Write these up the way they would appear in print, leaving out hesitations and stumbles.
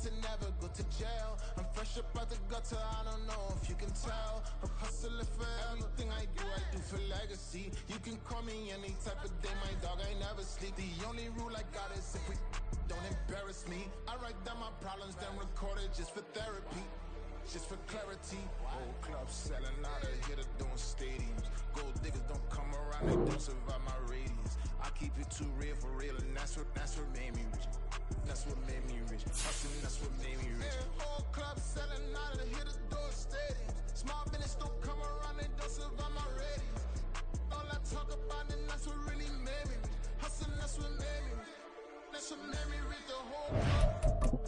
to never go to jail. I'm fresh up out the gutter, I don't know if you can tell. I'm hustling for everything I do for legacy. You can call me any type of day, my dog, I never sleep. The only rule I got is if we don't embarrass me. I write down my problems, then record it just for therapy. Just for clarity, old clubs selling out of here to doing stadiums. Gold diggers don't come around, they don't survive my radius. I keep it too real for real, and that's what made me rich. That's what made me rich. Hustling, that's what made me rich. Old clubs selling out of here to doing stadiums. Small business don't come around, they don't survive my radius. All I talk about, and that's what really made me rich. Hustling, that's what made me rich. That's what made me rich. The whole club.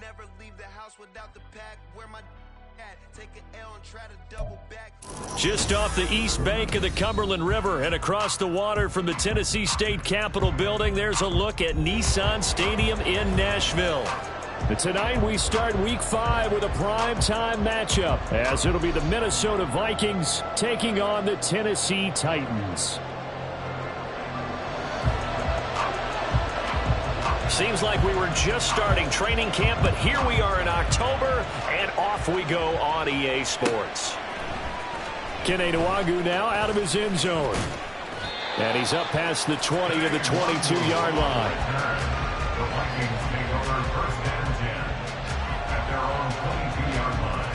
Never leave the house without the pack. Where my at? Take an L and try to double back. Just off the east bank of the Cumberland River and across the water from the Tennessee State Capitol building, there's a look at Nissan Stadium in Nashville. Tonight we start Week 5 with a primetime matchup, as it'll be the Minnesota Vikings taking on the Tennessee Titans. Seems like we were just starting training camp, but here we are in October, and off we go on EA Sports. Kene Nwangwu now out of his end zone. And he's up past the 20 to the 22-yard line. The Vikings take over first and 10 at their own 22-yard line.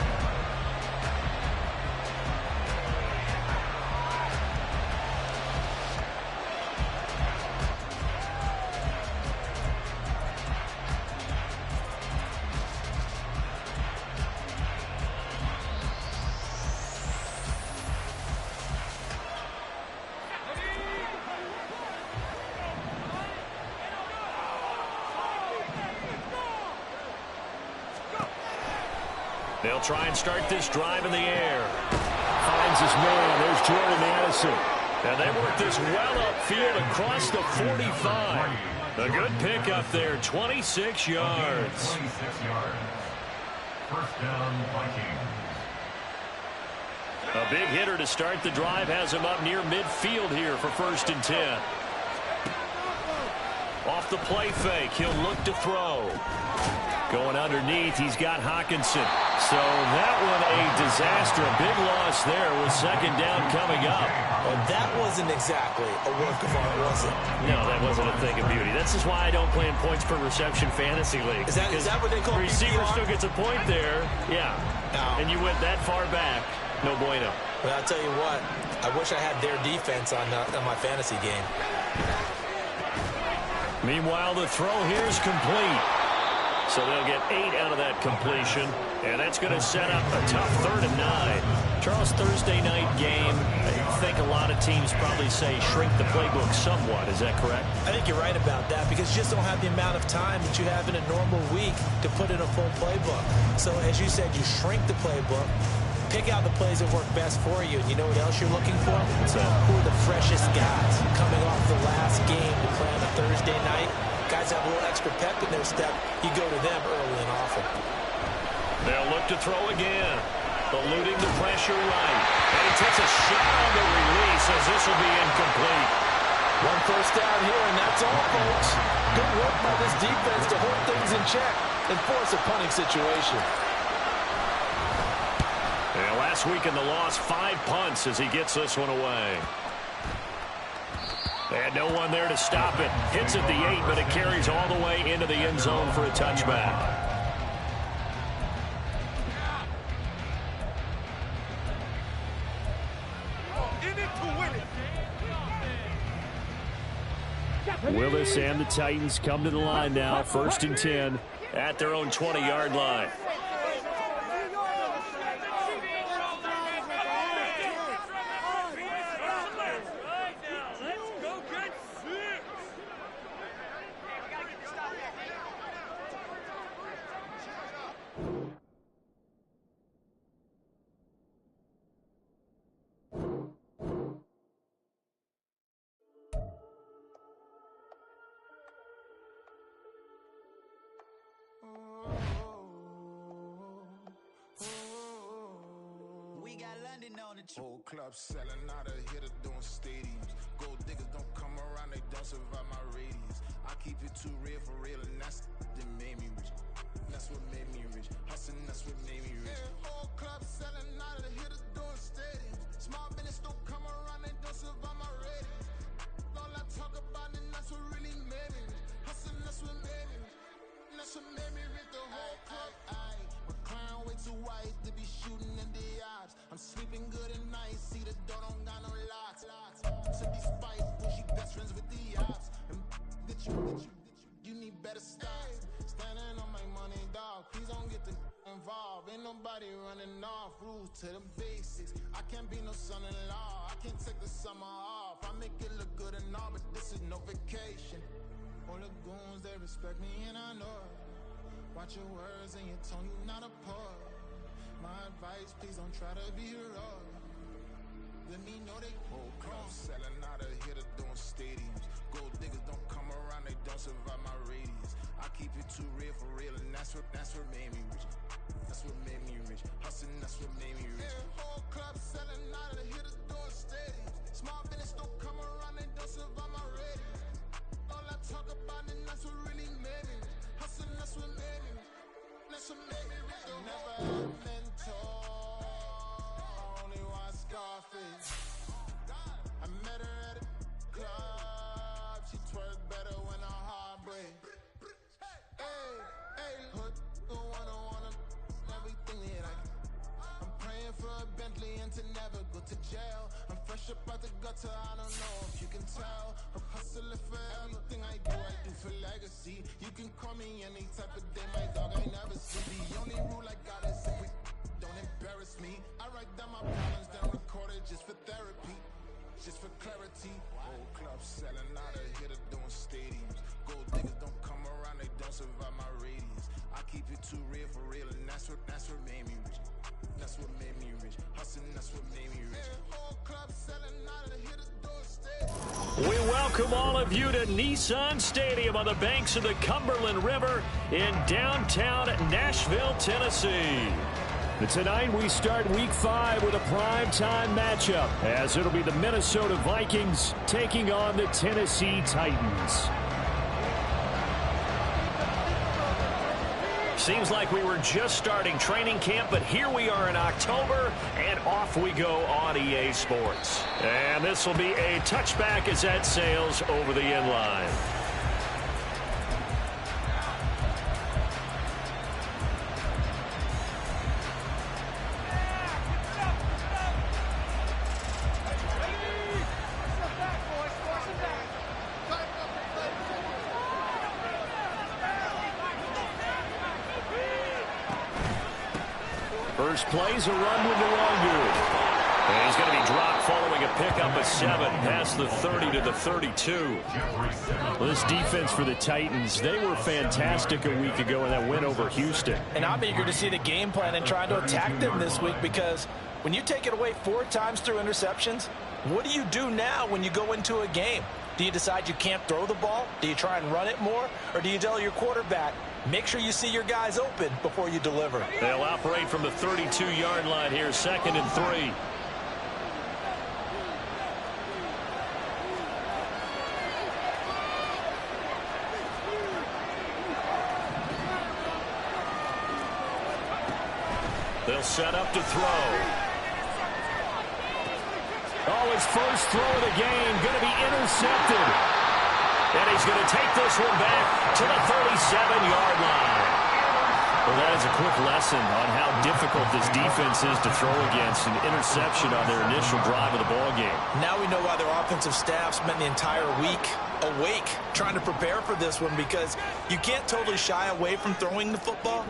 They'll try and start this drive in the air. Finds his man. There's Jordan Addison. And they work this well upfield across the 45. A good pick up there, 26 yards. 26 yards. First down, Vikings. A big hitter to start the drive has him up near midfield here for 1st and 10. Off the play fake, he'll look to throw. Going underneath, he's got Hockenson. So that one a disaster. A big loss there with 2nd down coming up. Well, that wasn't exactly a work of art, was it? No, that wasn't a thing of beauty. That's just why I don't play in points per reception fantasy league. Is that what they call the receiver PPR? still gets a point there. Yeah. No. And you went that far back. No bueno. But I'll tell you what, I wish I had their defense on my fantasy game. Meanwhile, the throw here is complete. So they'll get 8 out of that completion, and that's going to set up a tough 3rd and 9. Charles, Thursday night game, I think a lot of teams probably say shrink the playbook somewhat. Is that correct? I think you're right about that because you just don't have the amount of time that you have in a normal week to put in a full playbook. So as you said, you shrink the playbook, pick out the plays that work best for you. And you know what else you're looking for? So who are the freshest guys coming off the last game to play on a Thursday night? Guys have a little extra pep in their step. You go to them early and often. They'll look to throw again. Eluding the pressure right. And he takes a shot on the release as this will be incomplete. 1 first down here, and that's all, folks. Good work by this defense to hold things in check and force a punting situation. And last week in the loss, 5 punts as he gets this one away. And no one there to stop it. Hits at the 8, but it carries all the way into the end zone for a touchback. Willis and the Titans come to the line now. 1st and 10 at their own 20-yard line. got London on the trip. Whole club selling out of hitter doing stadiums. Gold diggers don't come around, they don't survive my radius. I keep it too real for real, and that's that made me rich. That's what made me rich. Hustling, that's what made me rich. Yeah, whole club selling out of hitter doing stadiums. Small business don't come around, they don't survive my radius. All I talk about, and that's what really made me rich. Hustling, that's what made me rich. That's what made me rich. The whole club. McLaren way too white to be shooting in the ops. I'm sleeping good at night, see the door don't got no locks. To these fights, she best friends with the ops. And that you need better stocks. Standing on my money, dog. Please don't get the involved. Ain't nobody running off. Rules to the basics. I can't be no son-in-law. I can't take the summer off. I make it look good and all, but this is no vacation. All the goons, they respect me and I know it. Watch your words and your tone, you not a poet. My advice, please don't try to be heroic. Let me know they whole club selling out of hitter doing stadiums. Gold diggers don't come around, they don't survive my radius. I keep it too real for real, and that's what made me rich. That's what made me rich. Hustling, that's what made me rich. Yeah, whole club selling out of hitter doing stadiums. Small business don't come around, they don't survive my radius. All I talk about, and that's what really made me rich. Hustling, that's what made me rich. That's what made me rich. I never had a mentor, only watch Scarface. I met her at a club, she twerk better when her heart breaks. Hey, hood, wanna everything that I'm praying for a Bentley and to never go to jail. I'm fresh up out the gutter, I don't know if you can tell. I'm hustling for everything I do for legacy. You can call me any type of day, my dog, I never sleep. The only rule I got is if we don't embarrass me. I write down my problems, then record it just for therapy, just for clarity. Whole club selling out of hitter doing stadiums. Gold diggers don't come around, they don't survive my radius. I keep it too real for real, and that's what made me rich. That's what made me rich. Hustling, that's what made me rich. Yeah, whole club selling out of hitter doing stadiums. We welcome all of you to Nissan Stadium on the banks of the Cumberland River in downtown Nashville, Tennessee. Tonight we start Week 5 with a primetime matchup, as it'll be the Minnesota Vikings taking on the Tennessee Titans. Seems like we were just starting training camp, but here we are in October, and off we go on EA Sports. And this will be a touchback as that sails over the end line. First play's a run with Nwangu. And he's going to be dropped following a pickup of 7 past the 30 to the 32. Well, this defense for the Titans, they were fantastic a week ago in that win over Houston. And I'm eager to see the game plan and try to attack them this week, because when you take it away 4 times through interceptions, what do you do now when you go into a game? Do you decide you can't throw the ball? Do you try and run it more? Or do you tell your quarterback, make sure you see your guys open before you deliver? They'll operate from the 32-yard line here, 2nd and 3. They'll set up to throw. Oh, his first throw of the game, going to be intercepted. And he's going to take this one back to the 37-yard line. Well, that is a quick lesson on how difficult this defense is to throw against. An interception on their initial drive of the ballgame. Now we know why their offensive staff spent the entire week awake trying to prepare for this one, because you can't totally shy away from throwing the football,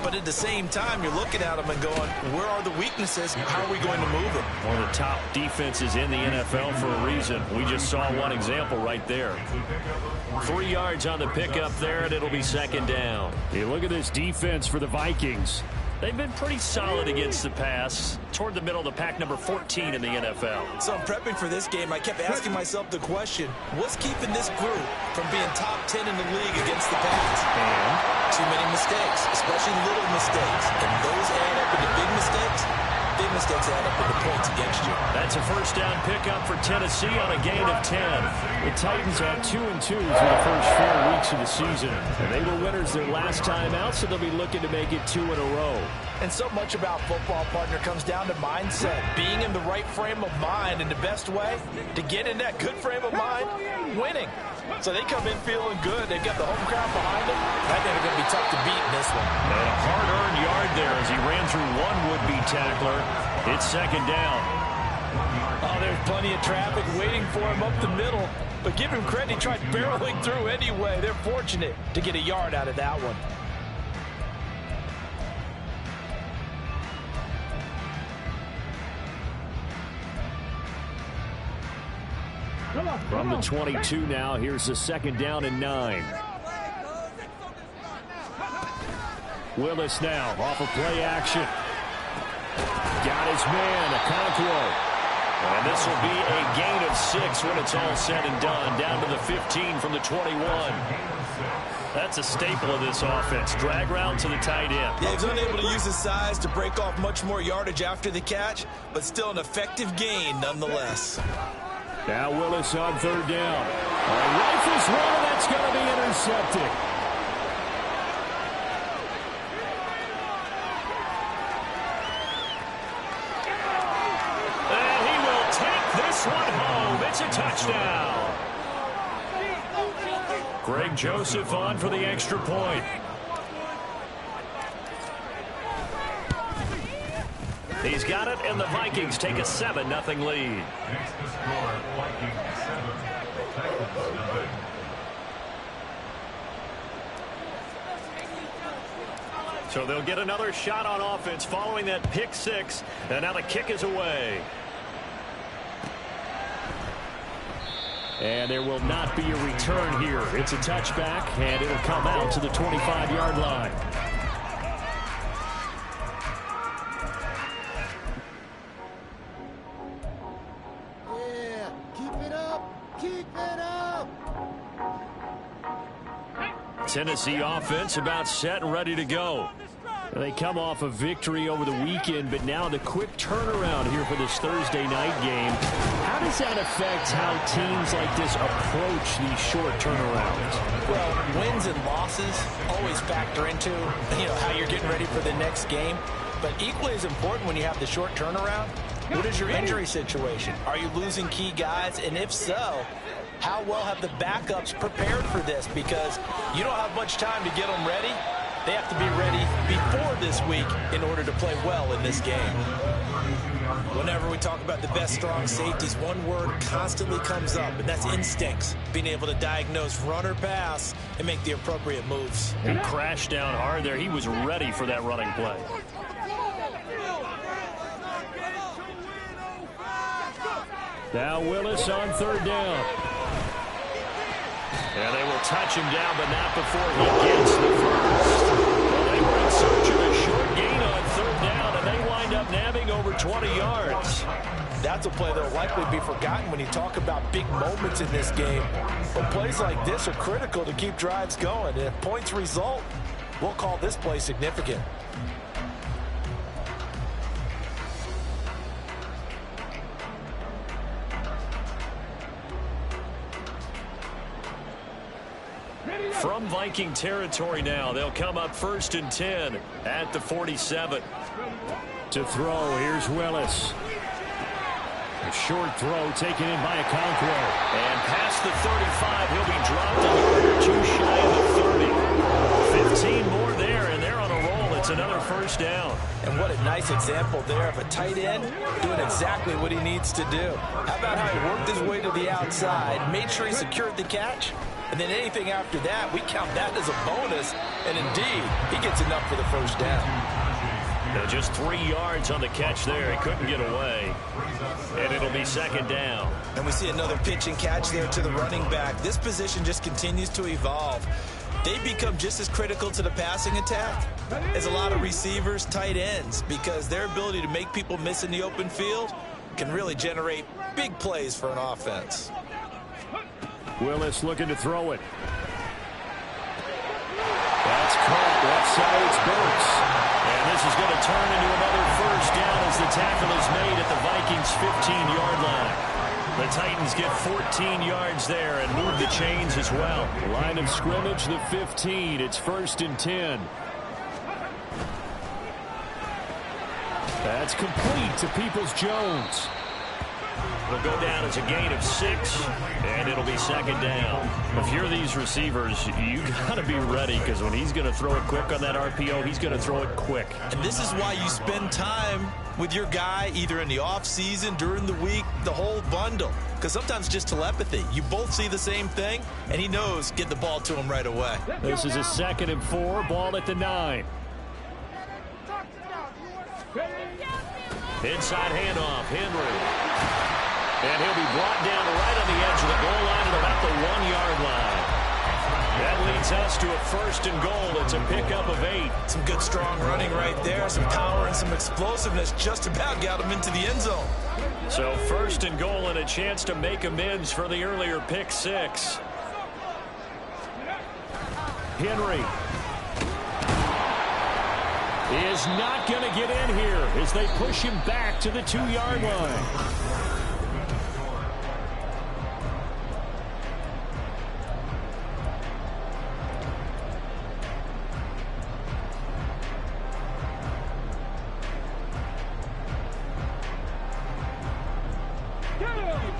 but at the same time you're looking at them and going, where are the weaknesses? How are we going to move them? One of the top defenses in the NFL for a reason. We just saw one example right there. 3 yards on the pickup there, and it'll be 2nd down. Hey, look at this defense for the Vikings. They've been pretty solid against the pass, toward the middle of the pack, number 14 in the NFL. So I'm prepping for this game. I kept asking myself the question, what's keeping this group from being top 10 in the league against the pass? And too many mistakes, especially little mistakes. And those add up into big mistakes. Big mistakes add up into points against you. That's a first down pickup for Tennessee on a gain of 10. The Titans have 2-2 through the first 4 weeks of the season. And they were winners their last time out, so they'll be looking to make it 2 in a row. And so much about football, partner, comes down to mindset. Being in the right frame of mind, and the best way to get in that good frame of mind, winning. So they come in feeling good. They've got the home crowd behind them. I think they're going to be tough to beat in this one. And a hard-earned yard there as he ran through one would-be tackler. It's second down. Oh, there's plenty of traffic waiting for him up the middle. But give him credit, he tried barreling through anyway. They're fortunate to get a yard out of that one. From the 22 now, here's the second down and 9. Willis now off of play action. Got his man, Okonkwo. And this will be a gain of 6 when it's all said and done. Down to the 15 from the 21. That's a staple of this offense. Drag route to the tight end. Yeah, he's unable to use his size to break off much more yardage after the catch, but still an effective gain nonetheless. Now Willis on third down. Rifles one, and that's going to be intercepted. And he will take this one home. It's a touchdown. Greg Joseph on for the extra point. He's got it, and the Vikings take a 7-0 lead. Next to score, Vikings 7, Titans 9. So they'll get another shot on offense following that pick 6, and now the kick is away. And there will not be a return here. It's a touchback, and it'll come out to the 25-yard line. Tennessee offense about set and ready to go. They come off a victory over the weekend, but now the quick turnaround here for this Thursday night game. How does that affect how teams like this approach these short turnarounds? Well, wins and losses always factor into, how you're getting ready for the next game. But equally as important when you have the short turnaround, what is your injury situation? Are you losing key guys? And if so, how well have the backups prepared for this? Because you don't have much time to get them ready. They have to be ready before this week in order to play well in this game. Whenever we talk about the best strong safeties, one word constantly comes up, and that's instincts. Being able to diagnose run or pass and make the appropriate moves. He crashed down hard there. He was ready for that running play. Now Willis on third down. And they will touch him down, but not before he gets the first. Well, they were in search of a short gain on third down, and they wind up nabbing over 20 yards. That's a play that will likely be forgotten when you talk about big moments in this game. But plays like this are critical to keep drives going. And if points result, we'll call this play significant. From Viking territory now, they'll come up 1st and 10 at the 47. To throw, here's Willis. A short throw taken in by Okonkwo. And past the 35, he'll be dropped a yard or two shy of the 30. 15 more there, and they're on a roll. It's another first down. And what a nice example there of a tight end doing exactly what he needs to do. How about how he worked his way to the outside, made sure he secured the catch, and then anything after that, we count that as a bonus. And indeed, he gets enough for the first down. Now just 3 yards on the catch there. He couldn't get away. And it'll be second down. And we see another pitch and catch there to the running back. This position just continues to evolve. They become just as critical to the passing attack as a lot of receivers, tight ends, because their ability to make people miss in the open field can really generate big plays for an offense. Willis looking to throw it. That's caught. Left side, it's Burks. And this is going to turn into another first down as the tackle tackle is made at the Vikings' 15-yard line. The Titans get 14 yards there and move the chains as well. Line of scrimmage, the 15. It's 1st and 10. That's complete to Peoples-Jones. It'll go down as a gain of 6, and it'll be 2nd down. If you're these receivers, you got to be ready, because when he's going to throw it quick on that RPO, he's going to throw it quick. And this is why you spend time with your guy, either in the offseason, during the week, the whole bundle. Because sometimes just telepathy. You both see the same thing, and he knows get the ball to him right away. This is a 2nd and 4, ball at the 9. Inside handoff, Henry. And he'll be brought down right on the edge of the goal line at about the 1-yard line. That leads us to a 1st and goal. It's a pickup of 8. Some good, strong running right there. Some power and some explosiveness just about got him into the end zone. So 1st and goal and a chance to make amends for the earlier pick 6. Henry is not going to get in here as they push him back to the 2-yard line.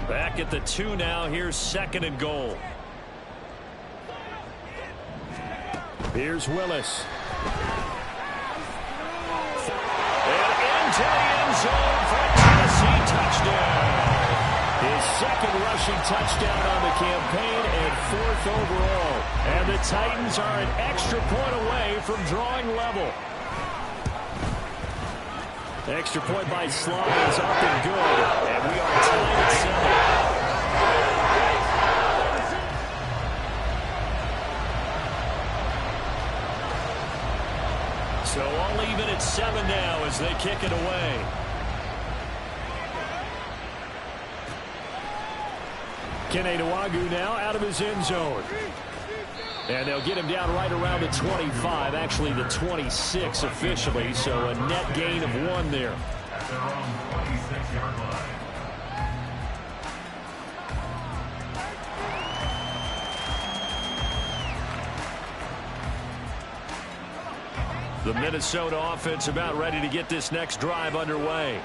Back at the 2 now. Here's 2nd and goal. Here's Willis. And into the end zone for a Tennessee touchdown. His 2nd rushing touchdown on the campaign and 4th overall. And the Titans are an extra point away from drawing level. Extra point by Sly is up and good. And we are tied at 7. So all even at 7 now as they kick it away. Kene Nwangwu now out of his end zone. And they'll get him down right around the 25, actually the 26 officially, so a net gain of 1 there. At their own 26-yard line. The Minnesota offense about ready to get this next drive underway.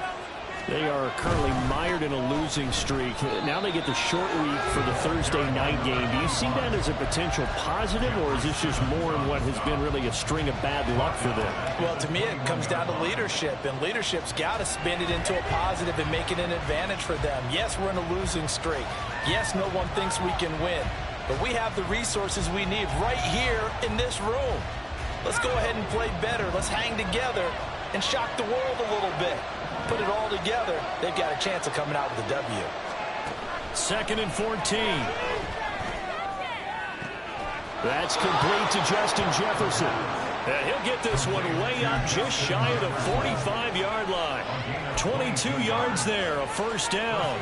They are currently mired in a losing streak. Now they get the short week for the Thursday night game. Do you see that as a potential positive, or is this just more in what has been really a string of bad luck for them? Well, to me, it comes down to leadership, and leadership's got to spin it into a positive and make it an advantage for them. Yes, we're in a losing streak. Yes, no one thinks we can win, but we have the resources we need right here in this room. Let's go ahead and play better. Let's hang together and shock the world a little bit. Put it all together, they've got a chance of coming out with a W. 2nd and 14. That's complete to Justin Jefferson. And he'll get this one way up just shy of the 45-yard line. 22 yards there, a 1st down.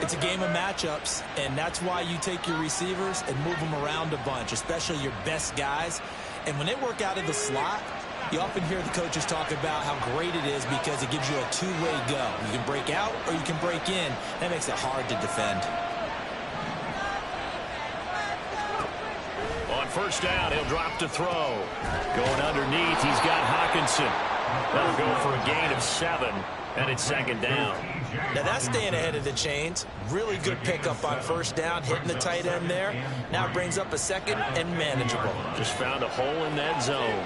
It's a game of matchups, and that's why you take your receivers and move them around a bunch, especially your best guys. And when they work out of the slot, you often hear the coaches talk about how great it is because it gives you a two-way go. You can break out or you can break in. That makes it hard to defend. On 1st down, he'll drop to throw. Going underneath, he's got Hockenson. That'll go for a gain of 7, and it's 2nd down. Now that's staying ahead of the chains. Really good pickup on 1st down, hitting the tight end there. Now it brings up a 2nd and manageable. Just found a hole in that zone.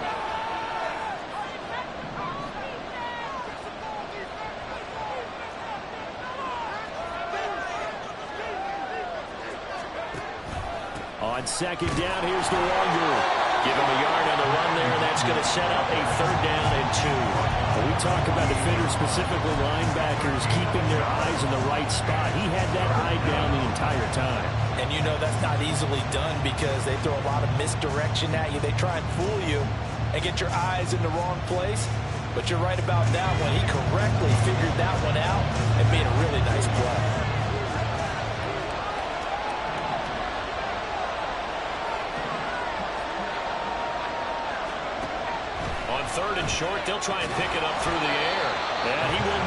On 2nd down, here's the Nwangwu. Give him a yard on the run there, and that's going to set up a 3rd down and 2. When we talk about defenders, specifically linebackers, keeping their eyes in the right spot, he had that eye down the entire time. And you know that's not easily done because they throw a lot of misdirection at you. They try and fool you and get your eyes in the wrong place. But you're right about that one. He correctly figured that one out and made a really nice play. On 3rd and short, they'll try and pick it up through the air. And he will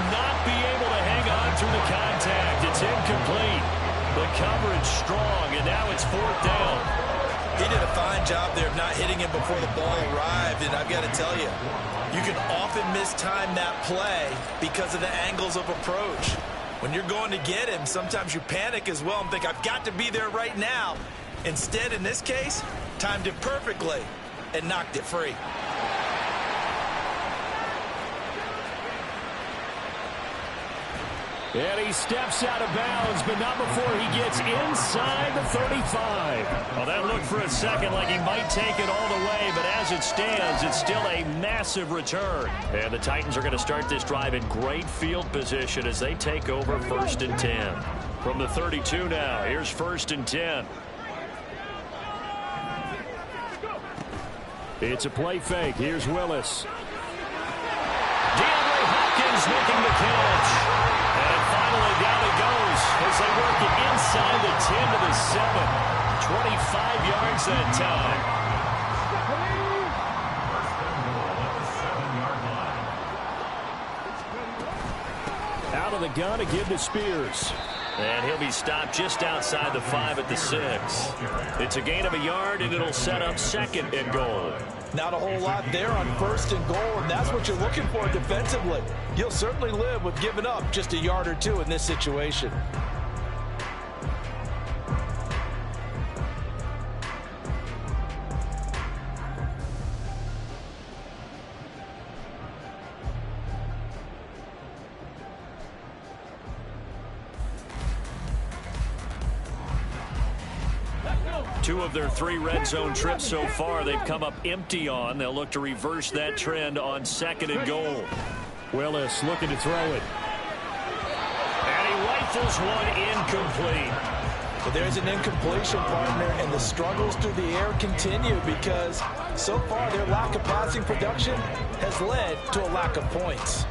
incomplete. The coverage strong, and now it's 4th down. He did a fine job there of not hitting him before the ball arrived, and I've got to tell you, you can often mistime that play because of the angles of approach. When you're going to get him, sometimes you panic as well and think, I've got to be there right now. Instead, in this case, timed it perfectly and knocked it free. And he steps out of bounds, but not before he gets inside the 35. Well, that looked for a second like he might take it all the way, but as it stands, it's still a massive return. And the Titans are going to start this drive in great field position as they take over 1st and 10. From the 32 now, here's 1st and 10. It's a play fake. Here's Willis. DeAndre Hopkins making the catch. And finally down it goes as they work it inside the 10 to the 7. 25 yards that time. Out of the gun to give to Spears. And he'll be stopped just outside the 5 at the 6. It's a gain of a yard, and it'll set up 2nd and goal. Not a whole lot there on 1st and goal, and that's what you're looking for defensively. You'll certainly live with giving up just a yard or two in this situation. Two of their 3 red zone trips so far they've come up empty on. They'll look to reverse that trend on 2nd and goal. Willis looking to throw it. And he rifles one incomplete. But there's an incompletion, partner, and the struggles through the air continue because so far their lack of passing production has led to a lack of points.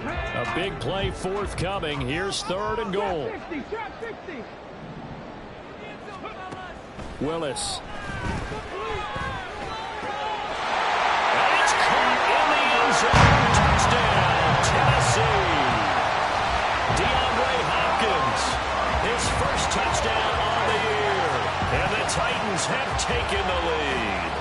A big play forthcoming. Here's 3rd and goal. Willis. And it's caught in the end zone. Touchdown, Tennessee. DeAndre Hopkins, his first touchdown on the year. And the Titans have taken the lead.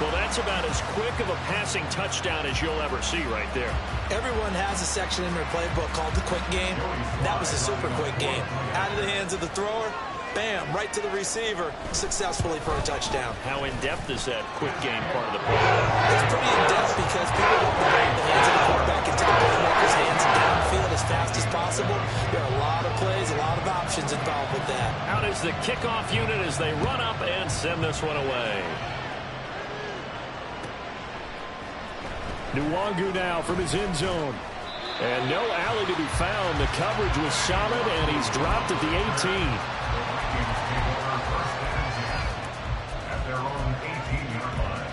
Well, that's about as quick of a passing touchdown as you'll ever see right there. Everyone has a section in their playbook called the quick game. That was a super quick game. Out of the hands of the thrower, bam, right to the receiver, successfully for a touchdown. How in-depth is that quick game part of the play? It's pretty in-depth because people want to bring the hands of the quarterback and top playmakers' hands downfield as fast as possible. There are a lot of plays, a lot of options involved with that. Out is the kickoff unit as they run up and send this one away. Nwangu now from his end zone. And no alley to be found. The coverage was solid, and he's dropped at the 18. At their own 18-yard line.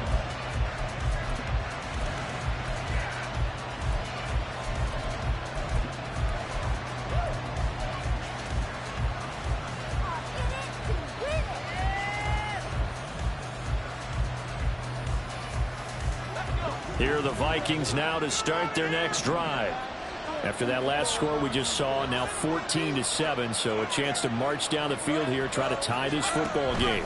Here are the Vikings now to start their next drive. After that last score we just saw, now 14-7, so a chance to march down the field here, try to tie this football game.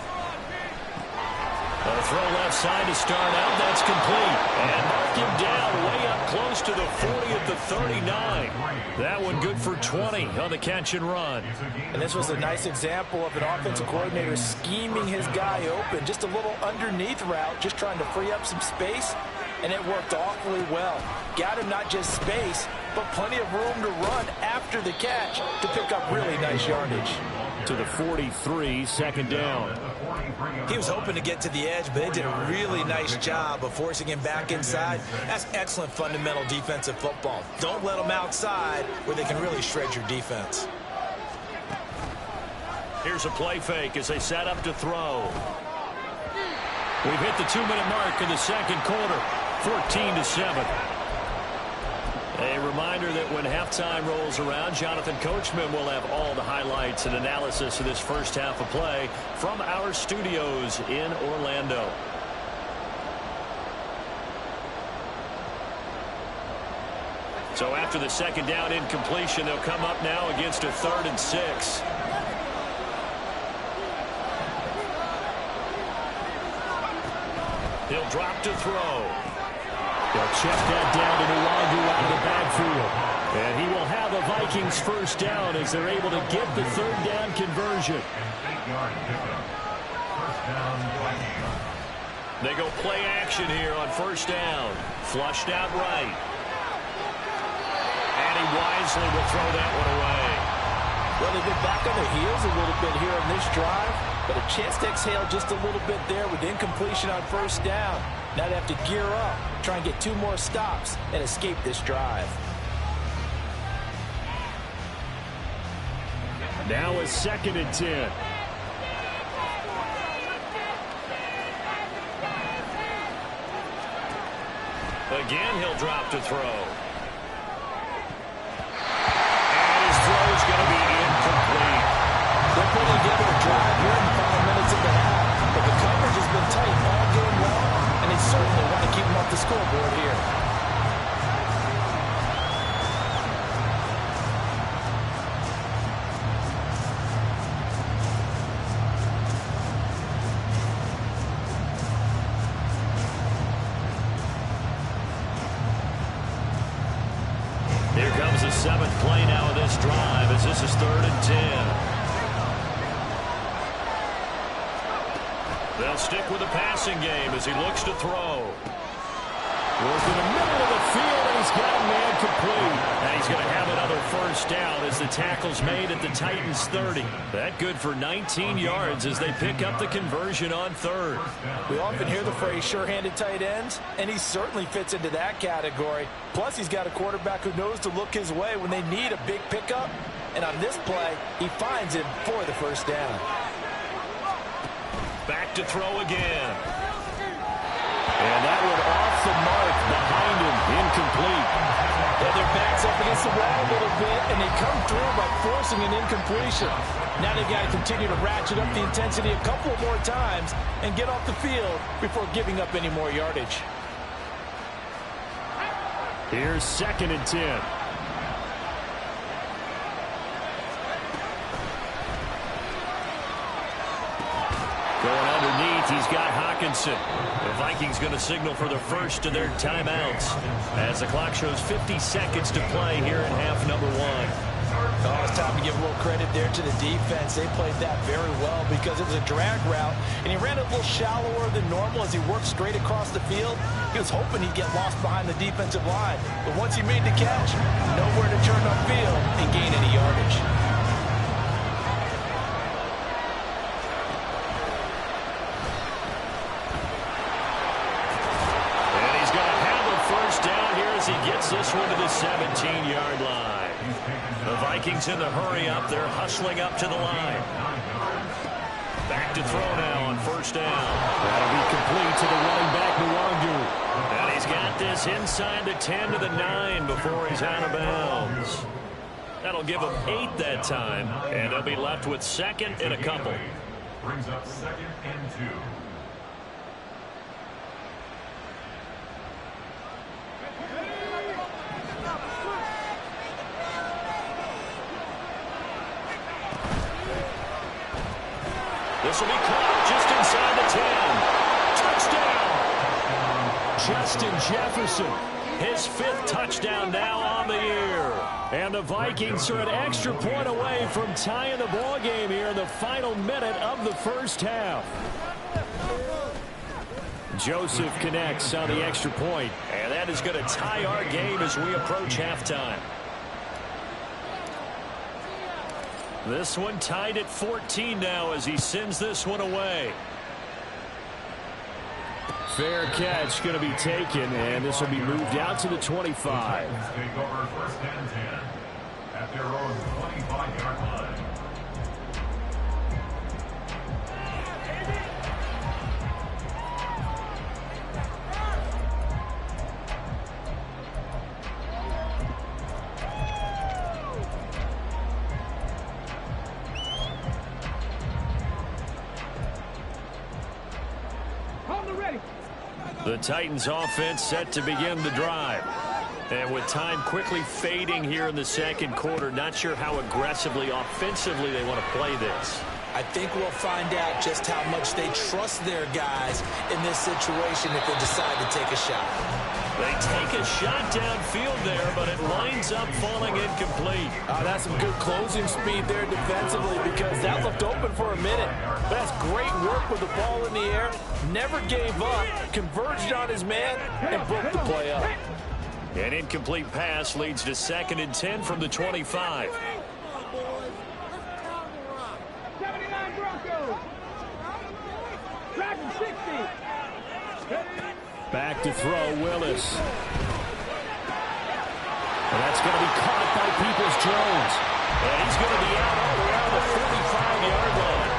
A throw left side to start out. That's complete. And mark him down way up close to the 40 at the 39. That one good for 20 on the catch and run. And this was a nice example of an offensive coordinator scheming his guy open. Just a little underneath route, just trying to free up some space. And it worked awfully well. Got him not just space, but plenty of room to run after the catch to pick up really nice yardage. To the 43, 2nd down. He was hoping to get to the edge, but they did a really nice job of forcing him back inside. That's excellent fundamental defensive football. Don't let them outside where they can really shred your defense. Here's a play fake as they set up to throw. We've hit the 2-minute mark in the second quarter. 14-7. A reminder that when halftime rolls around, Jonathan Coachman will have all the highlights and analysis of this first half of play from our studios in Orlando. So after the second down incompletion, they'll come up now against a 3rd and 6. He'll drop to throw. They'll check that down to Nwangu out of the backfield. And he will have a Vikings first down as they're able to get the 3rd down conversion. They go play action here on first down. Flushed out right. And he wisely will throw that one away. Well, they've been back on their heels a little bit here in this drive, but a chance to exhale just a little bit there with incompletion on first down. Now they have to gear up, try and get 2 more stops, and escape this drive. Now a 2nd and 10. Again, he'll drop to throw. And his throw is going to be incomplete. They're putting together a drive here in the final minutes of the half, but the coverage has been tight all game long, and they certainly want to keep them off the scoreboard here. Here comes the 7th play now of this drive as this is 3rd and 10. They'll stick with the passing game as he looks to throw. Goes in the middle of the field, and he's got a man complete. And he's going to have another first down as the tackle's made at the Titans' 30. That good for 19 yards as they pick up the conversion on 3rd. We often hear the phrase sure-handed tight ends, and he certainly fits into that category. Plus, he's got a quarterback who knows to look his way when they need a big pickup. And on this play, he finds him for the first down. Back to throw again. And that one off the mark behind him, incomplete. Yeah, their back's up against the wall a little bit, and they come through by forcing an incompletion. Now they've got to continue to ratchet up the intensity a couple more times and get off the field before giving up any more yardage. Here's 2nd and 10. Going underneath, he's got Hockenson. The Vikings going to signal for the first of their timeouts as the clock shows 50 seconds to play here in half number 1. Oh, it's time to give a little credit there to the defense. They played that very well because it was a drag route, and he ran a little shallower than normal as he worked straight across the field. He was hoping he'd get lost behind the defensive line, but once he made the catch, nowhere to turn upfield and gain any yardage. He gets this one to the 17-yard line. The Vikings in the hurry up. They're hustling up to the line. Back to throw now on first down. That'll be complete to the running back, Nwangu. And he's got this inside the 10 to the 9 before he's out of bounds. That'll give him 8 that time, and they'll be left with 2nd and a couple. Brings up 2nd and 2. This will be caught just inside the 10. Touchdown. Justin Jefferson. His 5th touchdown now on the year. And the Vikings are an extra point away from tying the ball game here in the final minute of the first half. Joseph connects on the extra point, and that is going to tie our game as we approach halftime. This one tied at 14 now as he sends this one away. Fair catch going to be taken, and this will be moved out to the 25. Take over 1st and 10 at their own 25-yard line. The Titans offense set to begin the drive. And with time quickly fading here in the second quarter, not sure how aggressively, offensively they want to play this. I think we'll find out just how much they trust their guys in this situation if they decide to take a shot. They take a shot downfield there, but it winds up falling incomplete. That's some good closing speed there defensively because that looked open for a minute. That's great work with the ball in the air. Never gave up, converged on his man, and broke the play up. An incomplete pass leads to 2nd and 10 from the 25. Back to throw, Willis. And that's going to be caught by Peoples-Jones. And he's going to be out around the 45-yard line.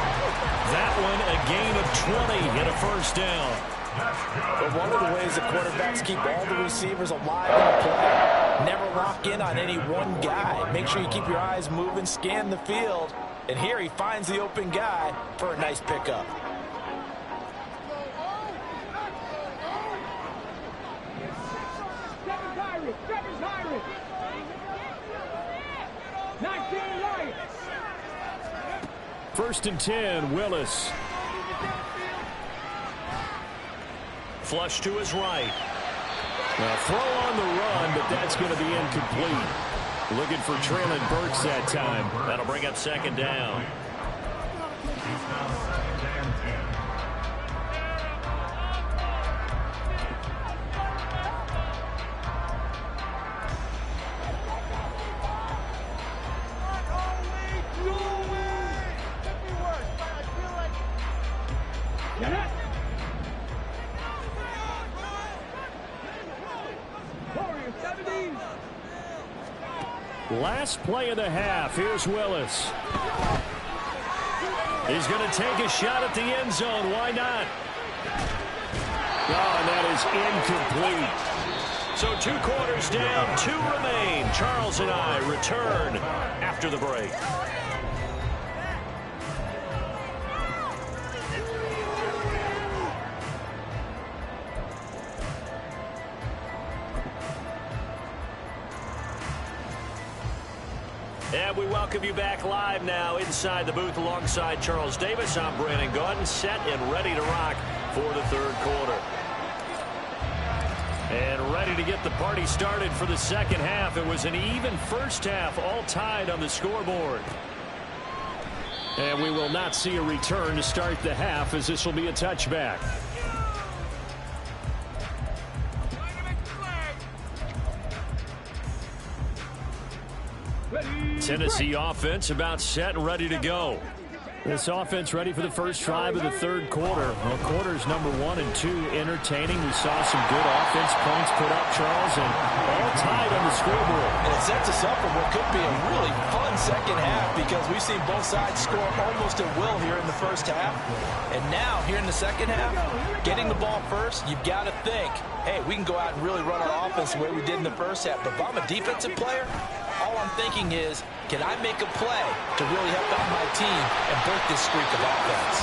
That one a gain of 20 and a first down. But one of the ways the quarterbacks keep all the receivers alive in the play, never lock in on any one guy. Make sure you keep your eyes moving, scan the field. And here he finds the open guy for a nice pickup. First and 10, Willis. Flush to his right. Now throw on the run, but that's going to be incomplete. Looking for Traylon Burks that time. That'll bring up 2nd down. Last play of the half. Here's Willis. He's going to take a shot at the end zone. Why not? Oh, and that is incomplete. So 2 quarters down, 2 remain. Charles and I return after the break. And we welcome you back live now inside the booth alongside Charles Davis. I'm Brandon Gaudin, set and ready to rock for the 3rd quarter. And ready to get the party started for the 2nd half. It was an even first half, all tied on the scoreboard. And we will not see a return to start the half, as this will be a touchback. Tennessee offense about set and ready to go. This offense ready for the first drive of the 3rd quarter. Well, quarters number 1 and 2 entertaining. We saw some good offense points put up, Charles, and all tied on the scoreboard. And it sets us up for what could be a really fun 2nd half because we've seen both sides score almost at will here in the first half. And now, here in the 2nd half, getting the ball first, you've got to think, hey, we can go out and really run our offense the way we did in the first half. But if I'm a defensive player, all I'm thinking is, can I make a play to really help out my team and break this streak of offense?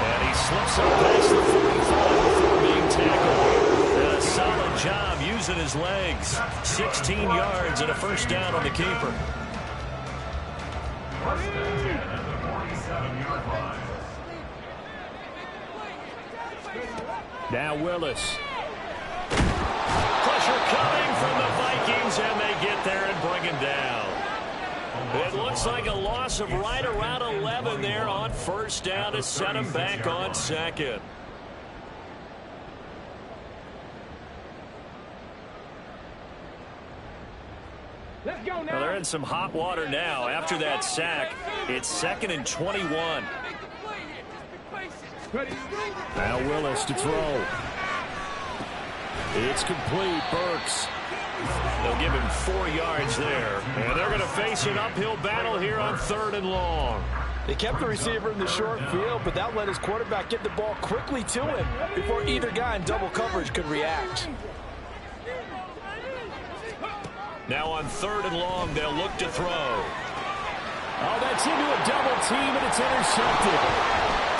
And he slips up past the 45 before being tackled. And a solid job using his legs. 16 yards and a first down on the keeper. First and 10 at the 47-yard line. Now Willis. Pressure coming from the Vikings, and they get there and bring him down. It looks like a loss of right around 11 there on first down to set him back on 2nd. Let's go now. Well, they're in some hot water now. After that sack, it's 2nd and 21. Now Willis to throw. It's complete. Burks. They'll give him 4 yards there. And they're going to face an uphill battle here on 3rd and long. They kept the receiver in the short field, but that let his quarterback get the ball quickly to him before either guy in double coverage could react. Now on 3rd and long, they'll look to throw. Oh, that's into a double team, and it's intercepted.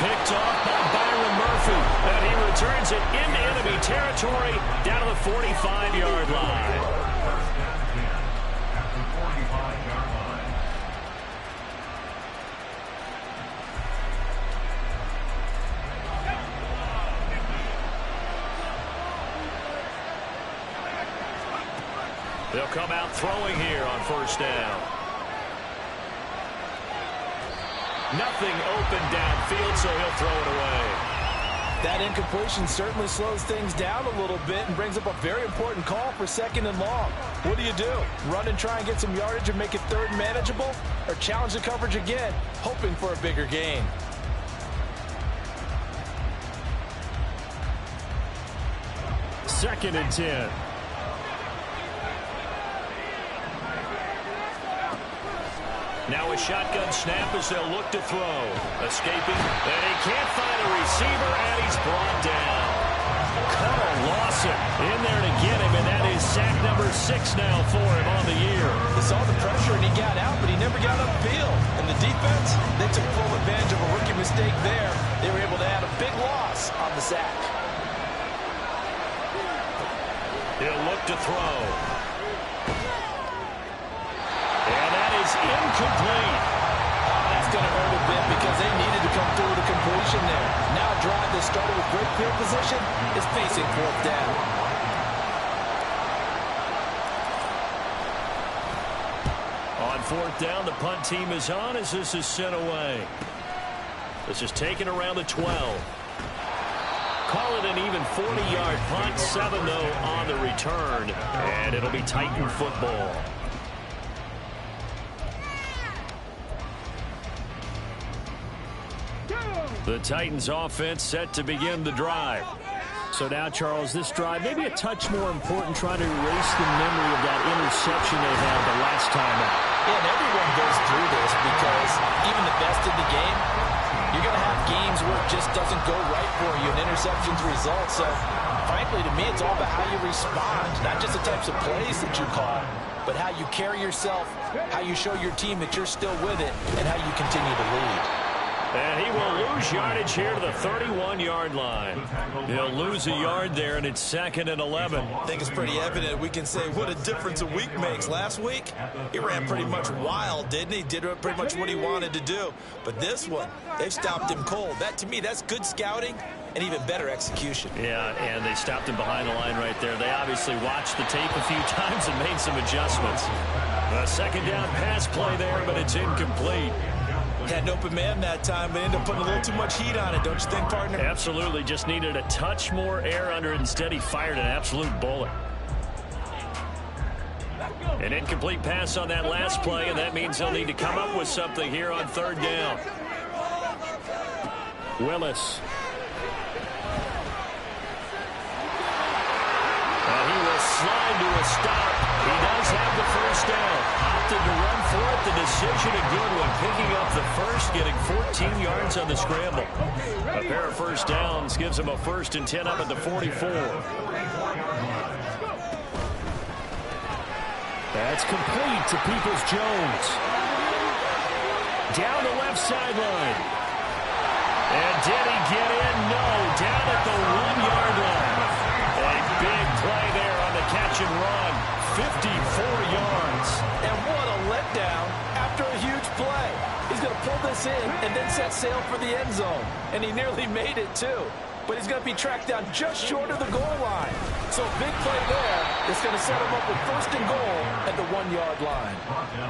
Picked off by Byron Murphy. And he returns it into enemy territory down to the 45-yard line. First and 10 at the 45-yard line. They'll come out throwing here on first down. Nothing open downfield, so he'll throw it away. That incompletion certainly slows things down a little bit and brings up a very important call for second and long. What do? Run and try and get some yardage and make it third manageable? Or challenge the coverage again, hoping for a bigger gain? Second and 10. Now a shotgun snap as they'll look to throw. Escaping, and he can't find a receiver, and he's brought down. Carl Lawson in there to get him, and that is sack number 6 now for him on the year. He saw the pressure, and he got out, but he never got upfield. And the defense, they took full advantage of a rookie mistake there. They were able to add a big loss on the sack. He'll look to throw. Incomplete. That's going to hurt a bit because they needed to come through with a completion there. Now a drive that started with great field position is facing fourth down. On fourth down, the punt team is on as this is sent away. This is taken around the 12. Call it an even 40-yard punt, 7 though on the return, and it'll be Titan football. The Titans offense set to begin the drive. So now, Charles, this drive maybe a touch more important, trying to erase the memory of that interception they had the last time out. Yeah, and everyone goes through this because even the best in the game, you're going to have games where it just doesn't go right for you, and interceptions result. So, frankly, to me, it's all about how you respond, not just the types of plays that you call, but how you carry yourself, how you show your team that you're still with it, and how you continue to lead. And he will lose yardage here to the 31-yard line. He'll lose a yard there, and it's 2nd and 11. I think it's pretty evident. We can say what a difference a week makes. Last week, he ran pretty much wild, didn't he? Did pretty much what he wanted to do. But this one, they've stopped him cold. That, to me, that's good scouting and even better execution. Yeah, and they stopped him behind the line right there. They obviously watched the tape a few times and made some adjustments. A second down pass play there, but it's incomplete. Had an open man that time, but ended up putting a little too much heat on it, don't you think, partner? Absolutely. Just needed a touch more air under it. Instead, he fired an absolute bullet. An incomplete pass on that last play, and that means he'll need to come up with something here on third down. Willis. And he will slide to a stop. He does have the first down. Opted to run for it. The decision a good one. Picking up the first, getting 14 yards on the scramble. A pair of first downs gives him a 1st and 10 up at the 44. That's complete to Peoples-Jones. Down the left sideline. And did he get in? No. Down at the 1-yard line. A big play there on the catch and run. 54 yards. And what a letdown after a huge play. He's going to pull this in and then set sail for the end zone. And he nearly made it, too. But he's going to be tracked down just short of the goal line. So a big play there is going to set him up with 1st and goal at the 1-yard line.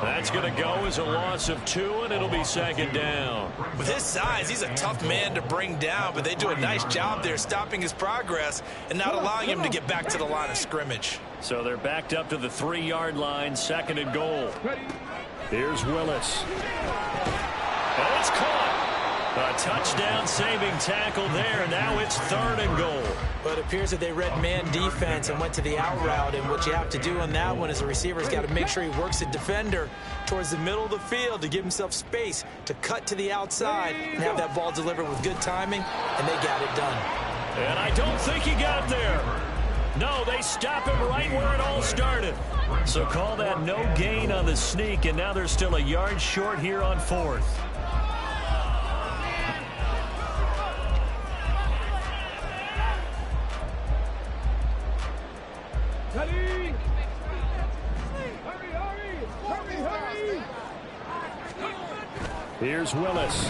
That's going to go as a loss of 2, and it'll be 2nd down. With his size, he's a tough man to bring down, but they do a nice job there stopping his progress and not allowing him to get back to the line of scrimmage. So they're backed up to the 3-yard line, 2nd and goal. Here's Willis. And it's caught. A touchdown-saving tackle there. Now it's 3rd and goal. But it appears that they read man defense and went to the out route. And what you have to do on that one is the receiver's got to make sure he works the defender towards the middle of the field to give himself space to cut to the outside and have that ball delivered with good timing, and they got it done. And I don't think he got there. No, they stop him right where it all started. So call that no gain on the sneak, and now they're still a yard short here on 4th. Here's Willis.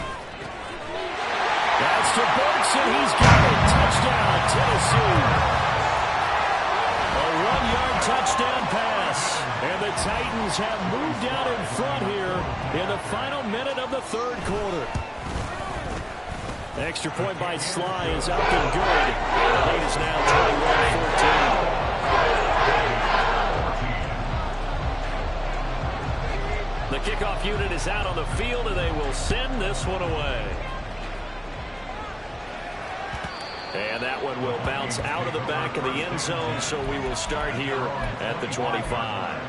That's to Burks, and he's got it. Touchdown, Tennessee. A 1-yard touchdown pass. And the Titans have moved out in front here in the final minute of the third quarter. Extra point by Sly is up and good. The lead is now 21-14. The kickoff unit is out on the field, and they will send this one away. And that one will bounce out of the back of the end zone, so we will start here at the 25.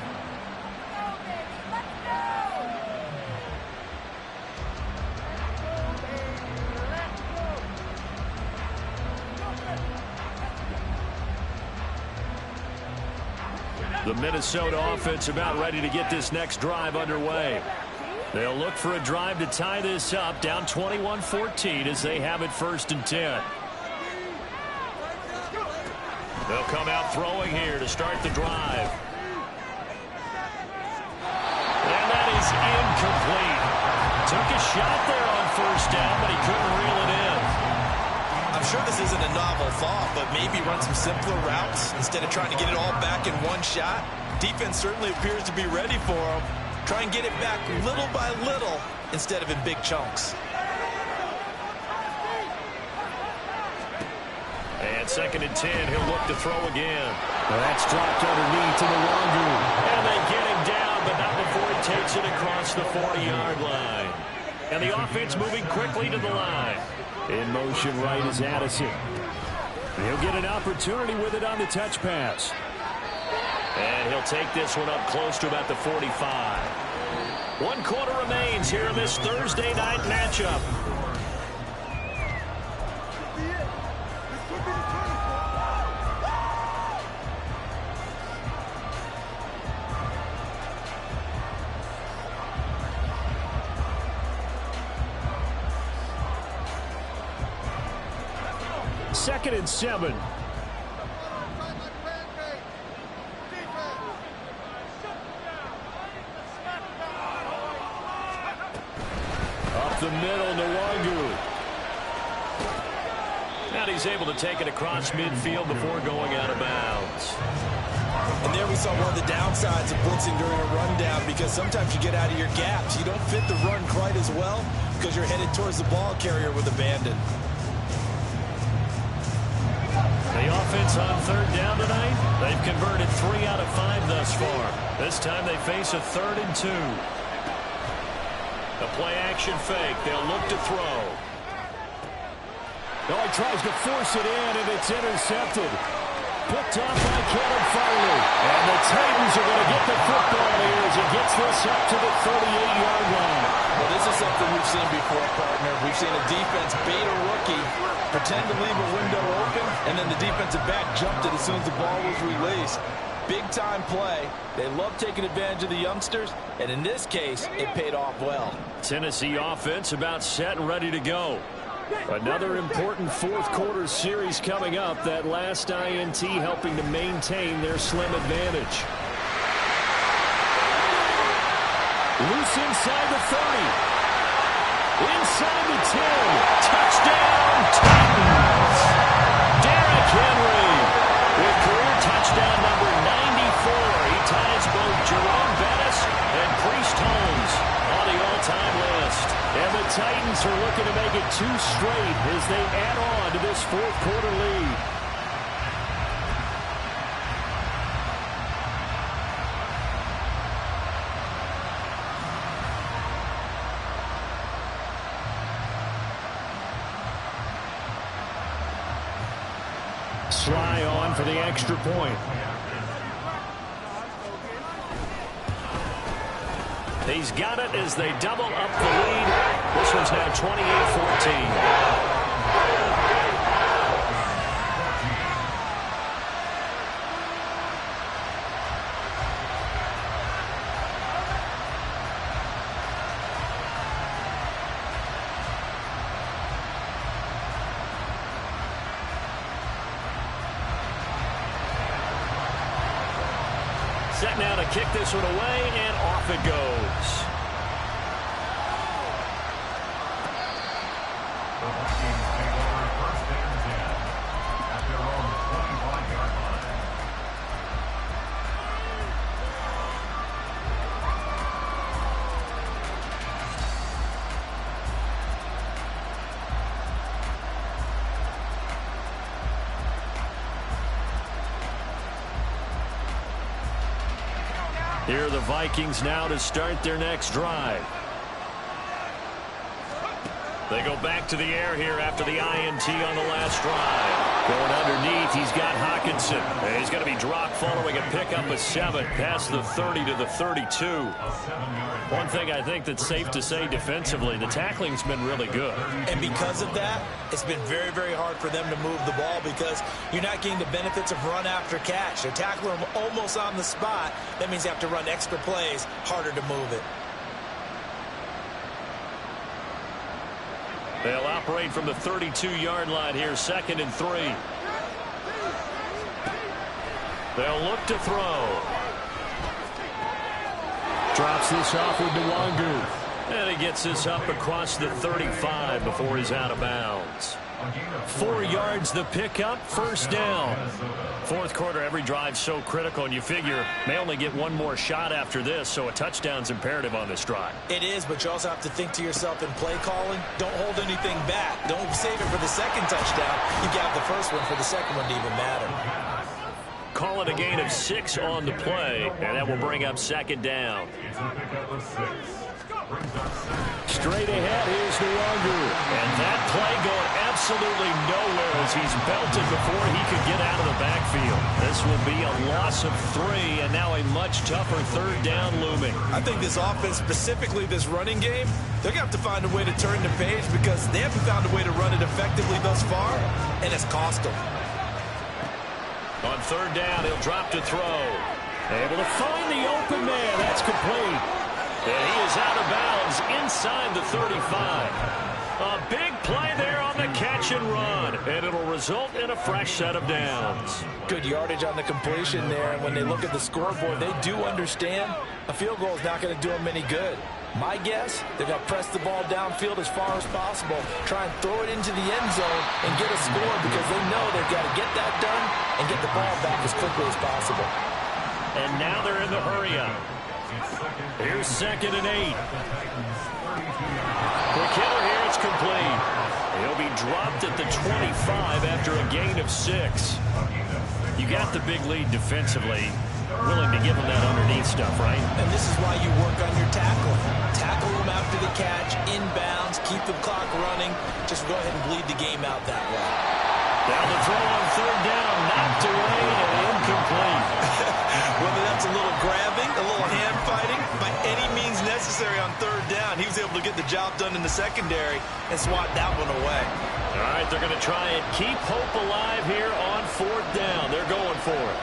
The Minnesota offense about ready to get this next drive underway. They'll look for a drive to tie this up, down 21-14 as they have it 1st and 10. They'll come out throwing here to start the drive. And that is incomplete. Took a shot there on 1st down, but he couldn't reel it in. I'm sure this isn't a novel thought, but maybe run some simpler routes instead of trying to get it all back in one shot. Defense certainly appears to be ready for him. Try and get it back little by little instead of in big chunks. And 2nd and 10, he'll look to throw again. Well, that's dropped underneath to the Longu. And they get him down, but not before he takes it across the 40-yard line. And the offense moving quickly to the line. In motion right is Addison. He'll get an opportunity with it on the touch pass. And he'll take this one up close to about the 45. 1 quarter remains here in this Thursday night matchup. Second and 7. Up the middle, Nwangu. And he's able to take it across midfield before going out of bounds. And there we saw one of the downsides of blitzing during a rundown, because sometimes you get out of your gaps. You don't fit the run quite as well because you're headed towards the ball carrier with abandon. The offense on 3rd down tonight, they've converted 3 out of 5 thus far. This time they face a 3rd and 2. A play-action fake. They'll look to throw. Oh, he tries to force it in, and it's intercepted. Picked off by Caleb Farley. And the Titans are going to get the football here as he gets this up to the 38-yard line. Well, this is something we've seen before, partner. We've seen a defense bait a rookie, pretend to leave a window open, and then the defensive back jumped it as soon as the ball was released. Big-time play. They love taking advantage of the youngsters, and in this case, it paid off well. Tennessee offense about set and ready to go. Another important 4th quarter series coming up. That last INT helping to maintain their slim advantage. Loose inside the 30. Inside the 10. Touchdown, Titans. Derrick Henry with career touchdown number 94. He ties both Jerome Bettis and Priest Holmes on the all-time list. And the Titans are looking to make it 2 straight as they add on to this 4th quarter lead. Sly on for the extra point. He's got it as they double up the lead. This one's now 28-14. Set now to kick this one away, and off it goes. Here are the Vikings now to start their next drive. They go back to the air here after the INT on the last drive. Going underneath, he's got Hockenson. And he's going to be dropped following a pickup of 7 past the 30 to the 32. One thing I think that's safe to say defensively, the tackling's been really good. And because of that, it's been very, very hard for them to move the ball because you're not getting the benefits of run after catch. They're tackling them almost on the spot. That means you have to run extra plays, harder to move it. They'll operate from the 32-yard line here, 2nd and 3. They'll look to throw. Drops this off with Nwangu. And he gets this up across the 35 before he's out of bounds. 4 yards the pickup, 1st down. 4th quarter, every drive so critical, and you figure may only get one more shot after this, so a touchdown's imperative on this drive. It is, but you also have to think to yourself in play calling, don't hold anything back. Don't save it for the second touchdown. You got the first one for the second one to even matter. Call it a gain of 6 on the play, and that will bring up 2nd down. Straight ahead, here's Nwangu. And that play going absolutely nowhere as he's belted before he could get out of the backfield. This will be a loss of 3, and now a much tougher 3rd down looming. I think this offense, specifically this running game, they're going to have to find a way to turn the page because they haven't found a way to run it effectively thus far, and it's cost them. On 3rd down, he'll drop to throw. Able to find the open man. That's complete. And he is out of bounds inside the 35. A big play there on the catch and run. And it'll result in a fresh set of downs. Good yardage on the completion there. And when they look at the scoreboard, they do understand a field goal is not going to do them any good. My guess, they're going to press the ball downfield as far as possible, try and throw it into the end zone and get a score because they know they've got to get that done and get the ball back as quickly as possible. And now they're in the hurry-up. Here's 2nd and 8. Quick hitter here, it's complete. He'll be dropped at the 25 after a gain of 6. You got the big lead defensively. Willing to give them that underneath stuff, right? And this is why you work on your tackling. Tackle them after the catch, inbounds, keep the clock running. Just go ahead and bleed the game out that way. Down the throw on 3rd down, knocked away and incomplete. Whether that's a little grabbing, a little hand fighting, by any means necessary on 3rd down, he was able to get the job done in the secondary and swat that one away. All right, they're going to try and keep hope alive here on 4th down. They're going for it.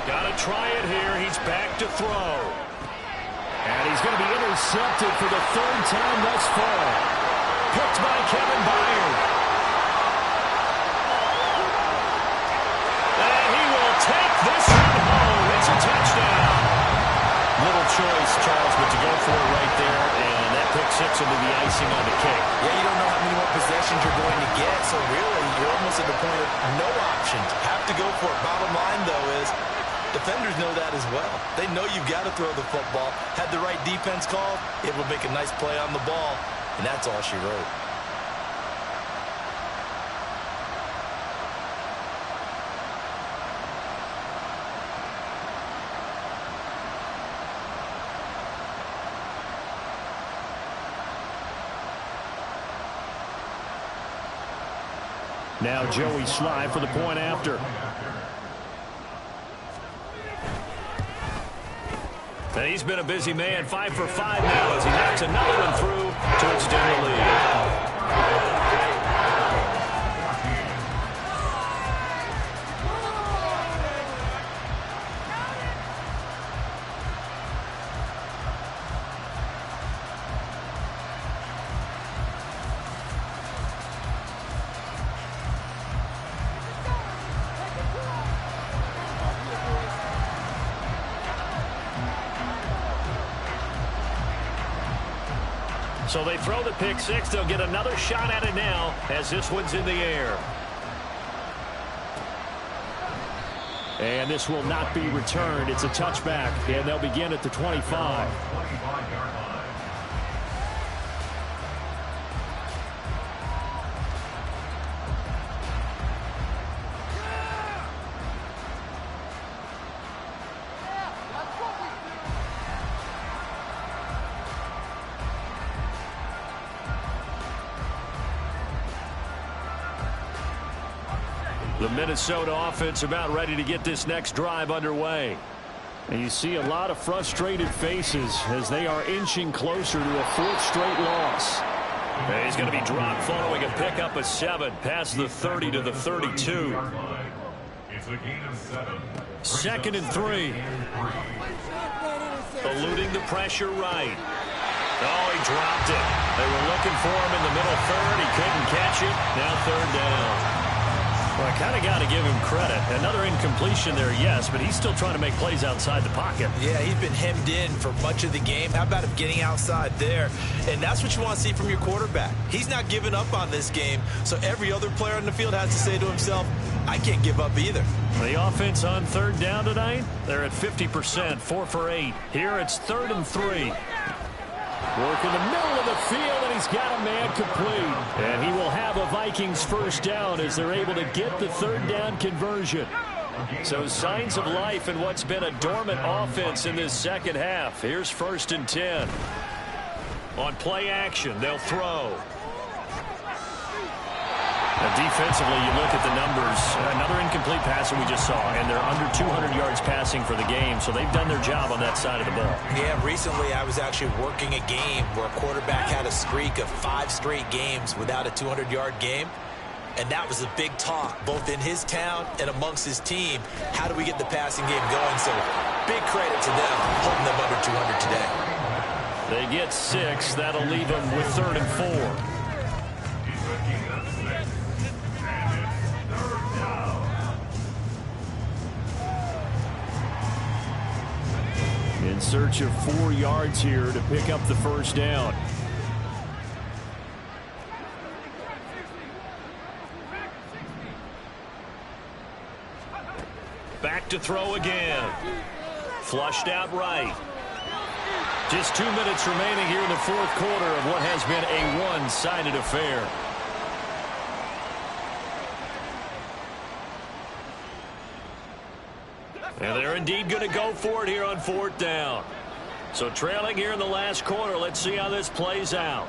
Got to try it here. He's back to throw. And he's going to be intercepted for the 3rd time thus far. Picked by Kevin Byard. And he will take this one home. It's a touchdown. Little choice, Charles, but to go for it right there. And that pick 6 will be the icing on the cake. Yeah, you don't know how many more possessions you're going to get, so really you're almost at the point of no options. Have to go for it. Bottom line, though, is defenders know that as well. They know you've got to throw the football. Had the right defense called, it will make a nice play on the ball, and that's all she wrote. Now Joey Sly for the point after. And he's been a busy man, 5 for 5 now as he knocks another one through to extend the lead. So they throw the pick 6. They'll get another shot at it now as this one's in the air. And this will not be returned. It's a touchback, and they'll begin at the 25. The Minnesota offense about ready to get this next drive underway. And you see a lot of frustrated faces as they are inching closer to a 4th straight loss. And he's going to be dropped following a pickup of 7 past the 30 to the 32. It's a gain of 7. 2nd and 3. Eluding the pressure right. Oh, he dropped it. They were looking for him in the middle third. He couldn't catch it. Now 3rd down. Well, I kind of got to give him credit. Another incompletion there, yes, but he's still trying to make plays outside the pocket. Yeah, he's been hemmed in for much of the game. How about him getting outside there? And that's what you want to see from your quarterback. He's not giving up on this game, so every other player on the field has to say to himself, I can't give up either. The offense on 3rd down tonight, they're at 50%, 4 for 8. Here it's 3rd and 3. Work in the middle of the field, and he's got a man complete. And he will have a Vikings 1st down as they're able to get the 3rd down conversion. So signs of life in what's been a dormant offense in this second half. Here's 1st and 10. On play action, they'll throw. Now defensively, you look at the numbers. Another incomplete pass that we just saw, and they're under 200 yards passing for the game, so they've done their job on that side of the ball. Yeah, recently I was actually working a game where a quarterback had a streak of 5 straight games without a 200-yard game, and that was a big talk, both in his town and amongst his team. How do we get the passing game going? So big credit to them, holding them under 200 today. They get 6. That'll leave them with 3rd and 4. In search of 4 yards here to pick up the 1st down. Back to throw again. Flushed out right. Just 2 minutes remaining here in the 4th quarter of what has been a one-sided affair. And they're indeed going to go for it here on 4th down. So trailing here in the last quarter, let's see how this plays out.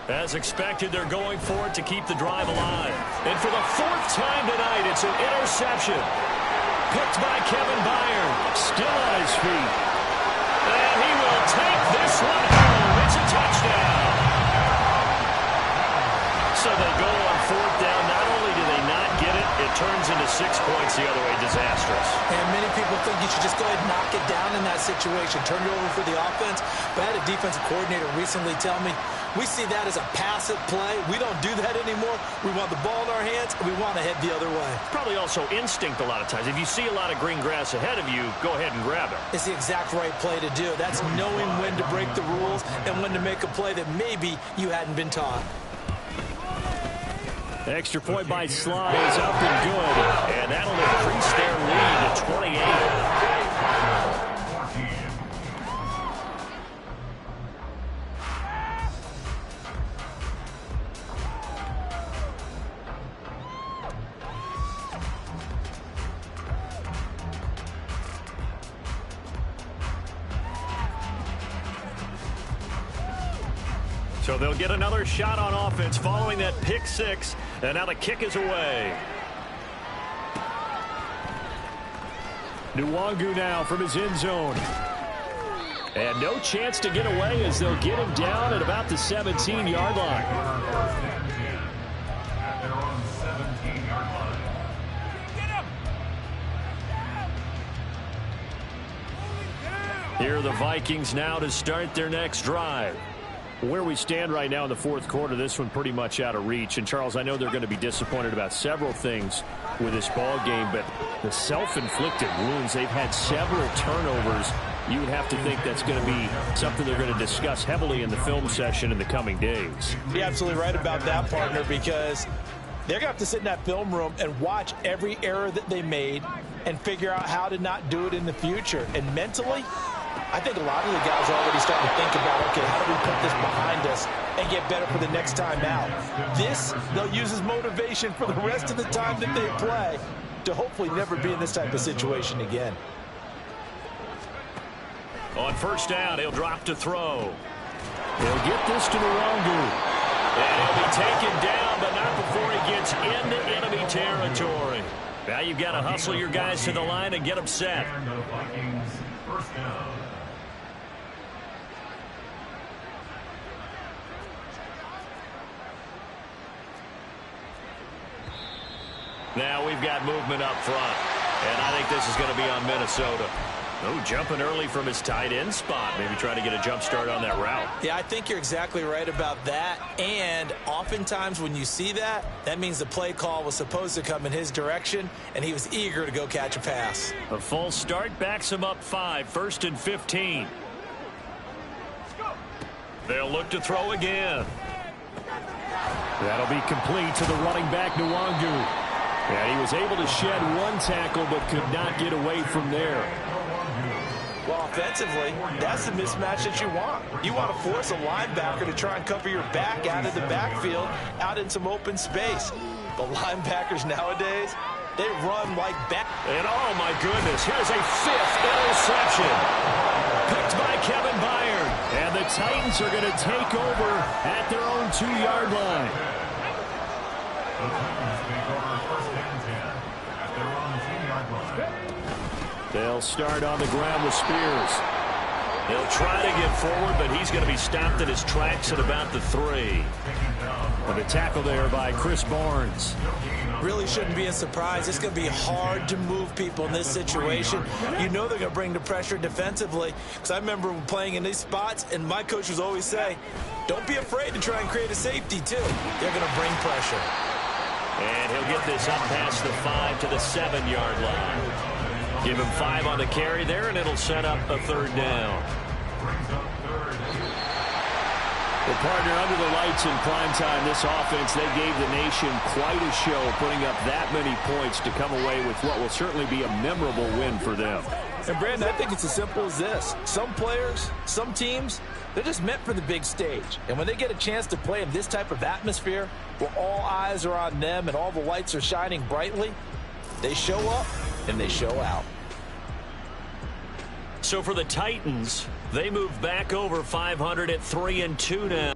As expected, they're going for it to keep the drive alive. And for the 4th time tonight, it's an interception. Picked by Kevin Byard. Still on his feet. And he will take this one home. It's a touchdown. So they go on 4th down. Not only do they not get it, it turns into 6 points the other way. Disastrous. And many people think you should just go ahead and knock it down in that situation. Turn it over for the offense. But I had a defensive coordinator recently tell me, we see that as a passive play. We don't do that anymore. We want the ball in our hands, and we want to head the other way. Probably also instinct a lot of times. If you see a lot of green grass ahead of you, go ahead and grab it. It's the exact right play to do. That's knowing when to break the rules and when to make a play that maybe you hadn't been taught. Extra point by Sly is up and good. And that'll increase their lead to 28. So they'll get another shot on offense following that pick 6. And now the kick is away. Nwangu now from his end zone. And no chance to get away as they'll get him down at about the 17-yard line. At their own 17-yard line. Here are the Vikings now to start their next drive. Where we stand right now in the 4th quarter, this one pretty much out of reach. And, Charles, I know they're going to be disappointed about several things with this ball game, but the self-inflicted wounds, they've had several turnovers. You would have to think that's going to be something they're going to discuss heavily in the film session in the coming days. You're absolutely right about that, partner, because they're going to have to sit in that film room and watch every error that they made and figure out how to not do it in the future. And mentally, I think a lot of the guys are already starting to think about, okay, how do we put this behind us and get better for the next time out? This, they'll use as motivation for the rest of the time that they play to hopefully never be in this type of situation again. On 1st down, he'll drop to throw. He'll get this to Nwangu. And he'll be taken down, but not before he gets into enemy territory. Now you've got to hustle your guys to the line and get them set. And the Vikings first down. Now we've got movement up front. And I think this is going to be on Minnesota. Oh, jumping early from his tight end spot. Maybe trying to get a jump start on that route. Yeah, I think you're exactly right about that. And oftentimes when you see that, that means the play call was supposed to come in his direction, and he was eager to go catch a pass. A full start backs him up 5, 1st and 15. They'll look to throw again. That'll be complete to the running back, Nwangu. And he was able to shed one tackle but could not get away from there. Well, offensively, that's the mismatch that you want. You want to force a linebacker to try and cover your back out of the backfield, out in some open space. The linebackers nowadays, they run like back. And oh my goodness, here's a 5th interception. Picked by Kevin Byard. And the Titans are going to take over at their own 2-yard line. The Titans take over first and 10 at their own 2-yard line. They'll start on the ground with Spears. He'll try to get forward, but he's going to be stopped in his tracks at about the 3. And a tackle there by Chris Barnes. Really shouldn't be a surprise. It's going to be hard to move people in this situation. You know they're going to bring the pressure defensively. Because I remember playing in these spots, and my coach was always say, don't be afraid to try and create a safety, too. They're going to bring pressure. And he'll get this up past the 5 to the 7-yard line. Give him 5 on the carry there, and it'll set up a 3rd down. Well, partner, under the lights in prime time, this offense, they gave the nation quite a show, putting up that many points to come away with what will certainly be a memorable win for them. And, Brandon, I think it's as simple as this. Some players, some teams, they're just meant for the big stage. And when they get a chance to play in this type of atmosphere, where all eyes are on them and all the lights are shining brightly, they show up and they show out. So for the Titans, they move back over 500 at 3-2 now.